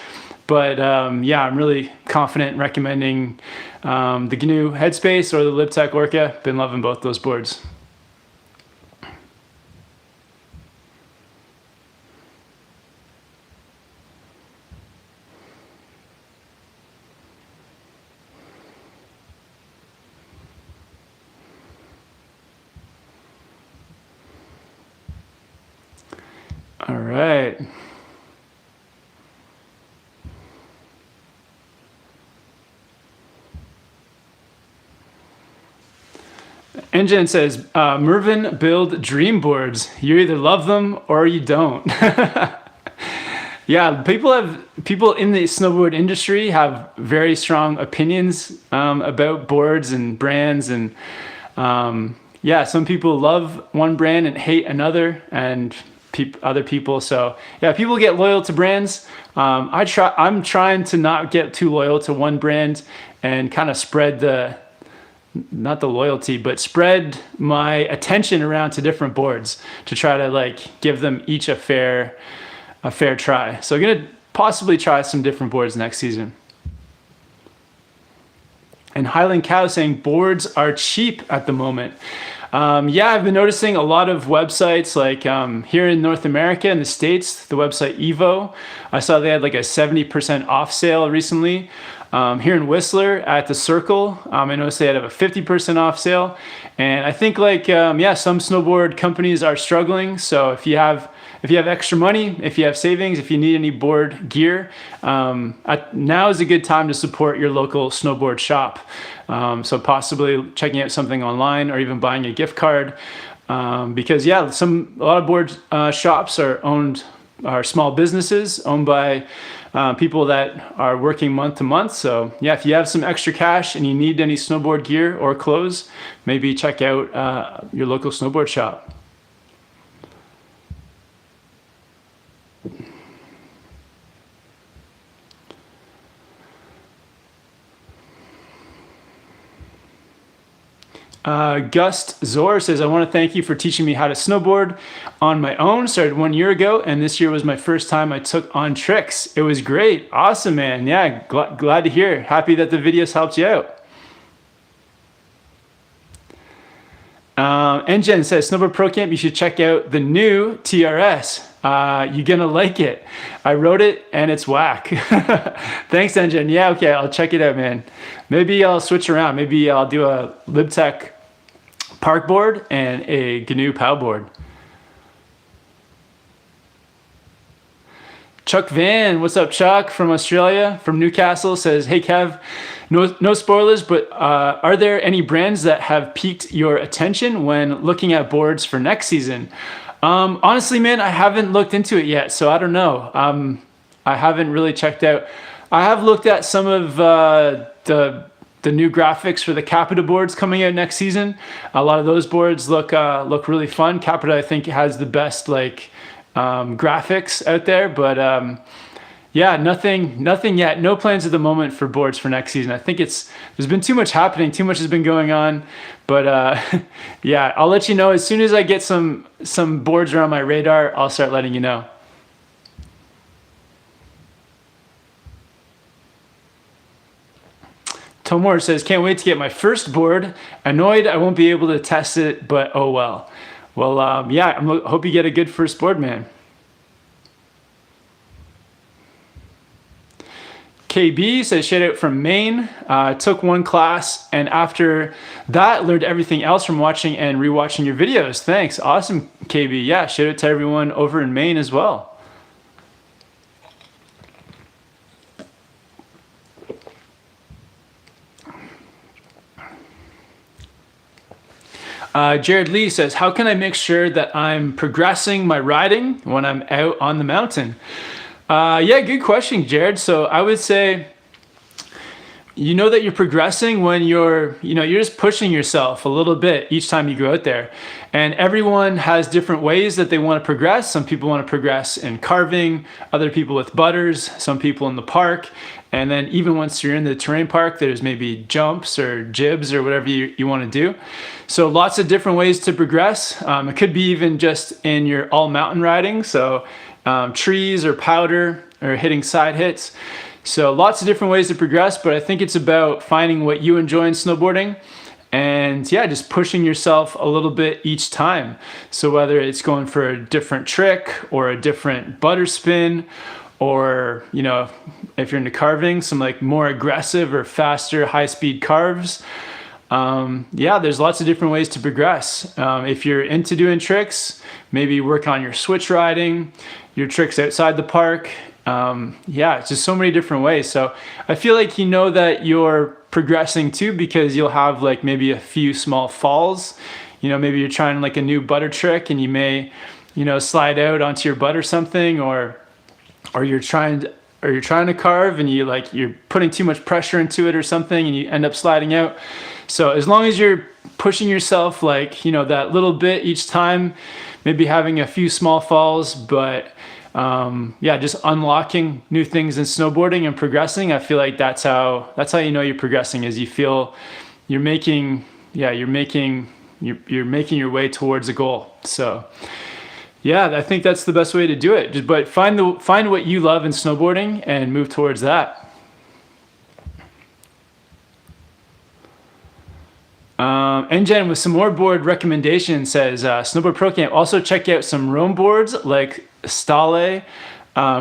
But yeah, I'm really confident recommending the GNU Headspace or the LibTech Orca. Been loving both those boards. All right. Engine says, Mervin build dream boards. You either love them or you don't. Yeah, people in the snowboard industry have very strong opinions about boards and brands, and yeah, some people love one brand and hate another, and other people. So yeah, people get loyal to brands. I'm trying to not get too loyal to one brand and kind of spread not the loyalty, but spread my attention around to different boards to try to like give them each a fair try. So I'm gonna possibly try some different boards next season. And Highland Cow saying boards are cheap at the moment. Yeah, I've been noticing a lot of websites like here in North America, in the States, the website Evo. I saw they had like a 70% off sale recently. Here in Whistler at the Circle, I noticed they had a 50% off sale. And I think like, yeah, some snowboard companies are struggling. So if you have extra money, if you have savings, if you need any board gear, now is a good time to support your local snowboard shop. So possibly checking out something online or even buying a gift card. Because yeah, a lot of board shops are small businesses owned by people that are working month to month. So yeah, if you have some extra cash and you need any snowboard gear or clothes, maybe check out your local snowboard shop. Gust Zor says, I want to thank you for teaching me how to snowboard on my own. Started 1 year ago, and this year was my first time I took on tricks. It was great. Awesome, man. Yeah, glad to hear. Happy that the videos helped you out. Engine says, Snowboard Pro Camp, you should check out the new TRS. You're gonna like it. I wrote it and it's whack. Thanks, Engine. Yeah, okay, I'll check it out, man. Maybe I'll switch around. Maybe I'll do a LibTech park board and a GNU POW board. Chuck Van, what's up, Chuck, from Australia, from Newcastle, says, hey, Kev, no spoilers, but are there any brands that have piqued your attention when looking at boards for next season? Honestly, man, I haven't looked into it yet, so I don't know. I haven't really checked out. I have looked at some of the new graphics for the Capita boards coming out next season. A lot of those boards look really fun. Capita, I think, has the best like graphics out there, but yeah, nothing yet. No plans at the moment for boards for next season. I think there's been too much happening, too much has been going on, but yeah, I'll let you know as soon as I get some boards around my radar. I'll start letting you know. Tomor says, can't wait to get my first board. Annoyed I won't be able to test it, but oh well. Well, yeah, hope you get a good first board, man. KB says, shout out from Maine. Took one class, and after that, learned everything else from watching and rewatching your videos. Thanks. Awesome, KB. Yeah, shout out to everyone over in Maine as well. Jared Lee says, how can I make sure that I'm progressing my riding when I'm out on the mountain? Yeah, good question, Jared. So I would say, you know that you're progressing when you're just pushing yourself a little bit each time you go out there. And everyone has different ways that they want to progress. Some people want to progress in carving, other people with butters, some people in the park. And then even once you're in the terrain park, there's maybe jumps or jibs or whatever you want to do. So lots of different ways to progress. It could be even just in your all mountain riding. So trees or powder or hitting side hits. So lots of different ways to progress, but I think it's about finding what you enjoy in snowboarding and yeah, just pushing yourself a little bit each time. So whether it's going for a different trick or a different butter spin, or, if you're into carving, some like more aggressive or faster high speed carves. Yeah, there's lots of different ways to progress. If you're into doing tricks, maybe work on your switch riding, your tricks outside the park. Yeah, it's just so many different ways. So I feel like you know that you're progressing too, because you'll have like maybe a few small falls. Maybe you're trying like a new butter trick and you may, slide out onto your butt or something, or you're trying to carve and you're putting too much pressure into it or something and you end up sliding out. So as long as you're pushing yourself that little bit each time, maybe having a few small falls, but yeah, just unlocking new things in snowboarding and progressing. I feel like that's how you're progressing, is you feel you're making your way towards a goal. So yeah, I think that's the best way to do it. But find what you love in snowboarding and move towards that. NGen with some more board recommendations says, Snowboard Pro Camp, also check out some roam boards like Stale,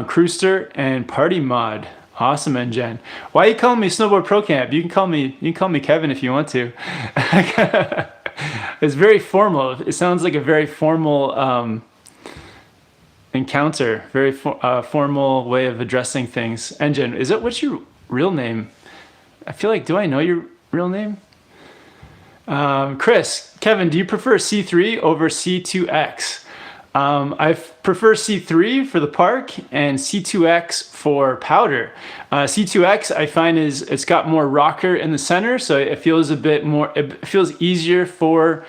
Cruister, and Party Mod. Awesome, NGen. Why are you calling me Snowboard Pro Camp? You can call me Kevin if you want to. It's very formal. It sounds like a very formal encounter, very formal way of addressing things. NGen, what's your real name? I feel like, do I know your real name? Chris, Kevin, do you prefer C3 over C2X? I prefer C3 for the park and C2X for powder. C2X I find it's got more rocker in the center, so it feels it feels easier for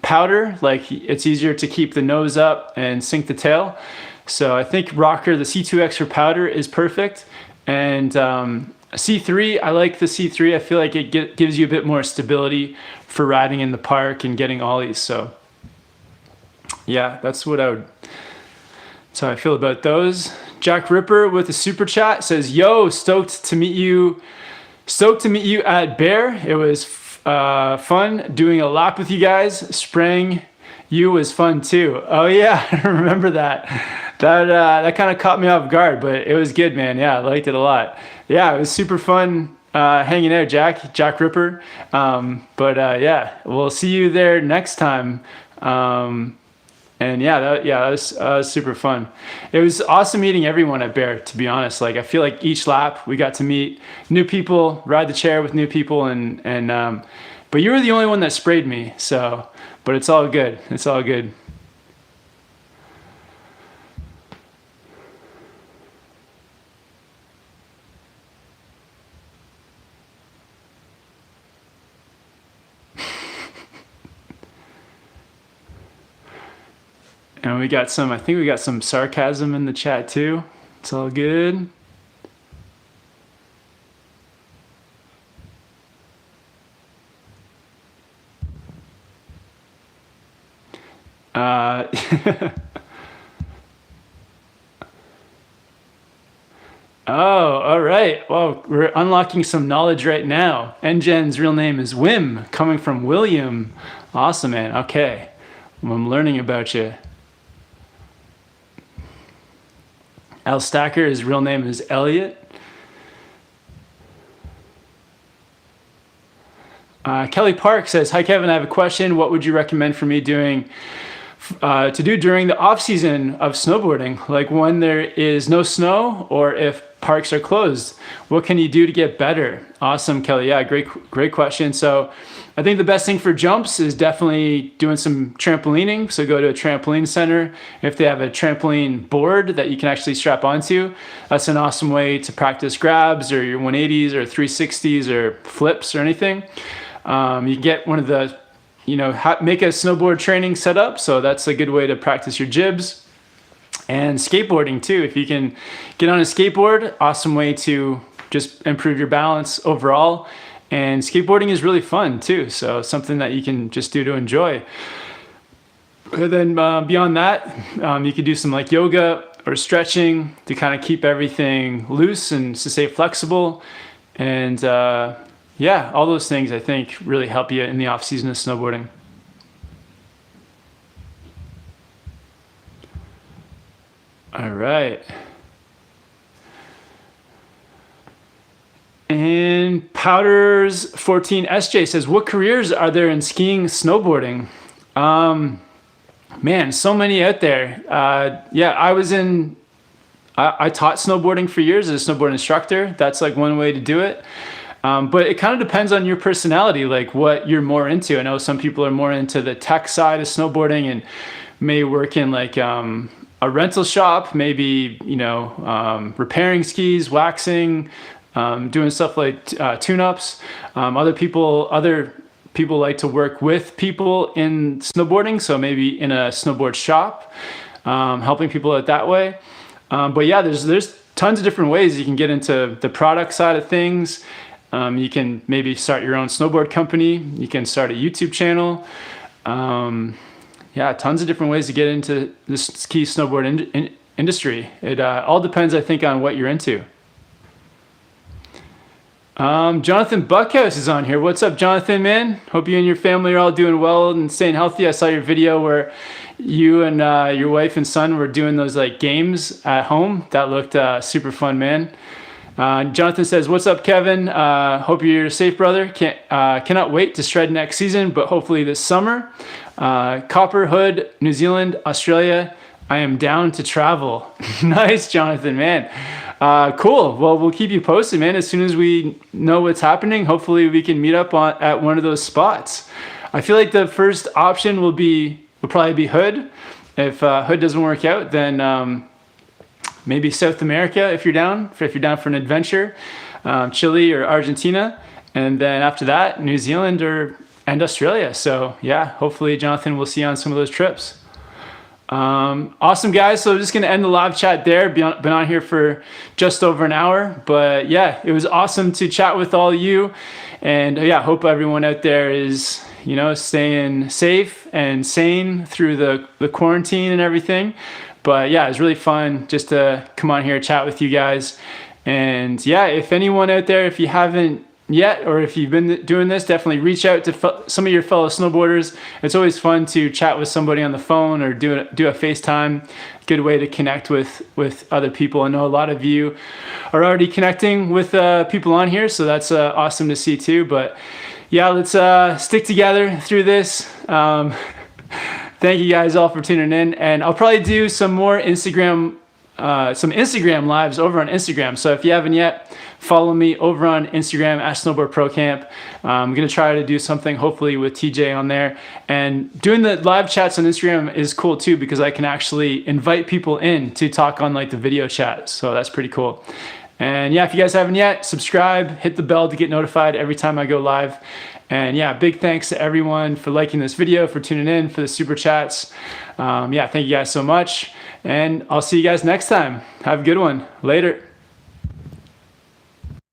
powder. Like it's easier to keep the nose up and sink the tail. So I think rocker, the C2X for powder is perfect. And C3, I like the C3. I feel like it gives you a bit more stability for riding in the park and getting ollies. So yeah, that's how I feel about those. Jack Ripper with a super chat says, yo, stoked to meet you at Bear. It was fun doing a lap with you guys. Spraying you was fun too. Oh yeah, I remember that. That kind of caught me off guard, but it was good, man. Yeah, I liked it a lot. Yeah, it was super fun hanging out, Jack Ripper. Yeah, we'll see you there next time. And that was super fun. It was awesome meeting everyone at Bear, to be honest. Like I feel like each lap we got to meet new people, ride the chair with new people, but you were the only one that sprayed me. So, but it's all good. It's all good. And I think we got some sarcasm in the chat too. It's all good. Oh, all right. Well, we're unlocking some knowledge right now. NGen's real name is Wim, coming from William. Awesome, man. Okay. Well, I'm learning about you. Al Stacker, his real name is Elliot. Kelly Park says, hi Kevin, I have a question. What would you recommend for me to do during the off season of snowboarding? Like when there is no snow, or if parks are closed. What can you do to get better? Awesome, Kelly. Yeah, great question. So I think the best thing for jumps is definitely doing some trampolining. So go to a trampoline center. If they have a trampoline board that you can actually strap onto, that's an awesome way to practice grabs or your 180s or 360s or flips or anything. You can get one of the, make a snowboard training setup. So that's a good way to practice your jibs. And skateboarding too. If you can get on a skateboard, awesome way to just improve your balance overall. And skateboarding is really fun too. So something that you can just do to enjoy. And then beyond that, you could do some like yoga or stretching to kind of keep everything loose and to stay flexible. And yeah, all those things I think really help you in the off season of snowboarding. All right. And Powders 14 SJ says, what careers are there in skiing, snowboarding? Man, so many out there. Yeah, I taught snowboarding for years as a snowboard instructor. That's like one way to do it. But it kind of depends on your personality, like what you're more into. I know some people are more into the tech side of snowboarding and may work in like a rental shop, maybe, repairing skis, waxing, doing stuff like tune-ups. Other people like to work with people in snowboarding, so maybe in a snowboard shop, helping people out that way. But yeah, there's tons of different ways you can get into the product side of things. You can maybe start your own snowboard company. You can start a YouTube channel. Yeah, tons of different ways to get into this ski snowboard industry. It all depends, I think, on what you're into. Jonathan Buckhouse is on here. What's up, Jonathan, man? Hope you and your family are all doing well and staying healthy. I saw your video where you and your wife and son were doing those like games at home. That looked super fun, man. Jonathan says, what's up, Kevin? Hope you're safe, brother. Cannot wait to shred next season, but hopefully this summer. Copper Hood, New Zealand, Australia. I am down to travel. Nice, Jonathan, man. Cool. Well, we'll keep you posted, man. As soon as we know what's happening, hopefully we can meet up at one of those spots. I feel like the first option will probably be Hood. If Hood doesn't work out, then maybe South America if you're down for an adventure, Chile or Argentina, and then after that, New Zealand and Australia. So yeah, hopefully, Jonathan, we'll see you on some of those trips. Awesome, guys. So just going to end the live chat there. Been on here for just over an hour, but yeah, it was awesome to chat with all of you. And yeah, hope everyone out there is, staying safe and sane through the quarantine and everything. But yeah, it was really fun just to come on here, chat with you guys. And yeah, if anyone out there, if you haven't yet, or if you've been doing this, definitely reach out to some of your fellow snowboarders. It's always fun to chat with somebody on the phone or do a FaceTime. Good way to connect with other people. I know a lot of you are already connecting with people on here, so that's awesome to see too. But yeah, let's stick together through this. Thank you guys all for tuning in, and I'll probably do some more Instagram lives over on Instagram. So if you haven't yet, follow me over on Instagram at Snowboard Pro Camp. I'm gonna try to do something hopefully with TJ on there, and doing the live chats on Instagram is cool too because I can actually invite people in to talk on like the video chat. So that's pretty cool. And yeah, if you guys haven't yet, subscribe, hit the bell to get notified every time I go live. And yeah, big thanks to everyone for liking this video, for tuning in, for the super chats. Yeah, thank you guys so much. And I'll see you guys next time. Have a good one. Later.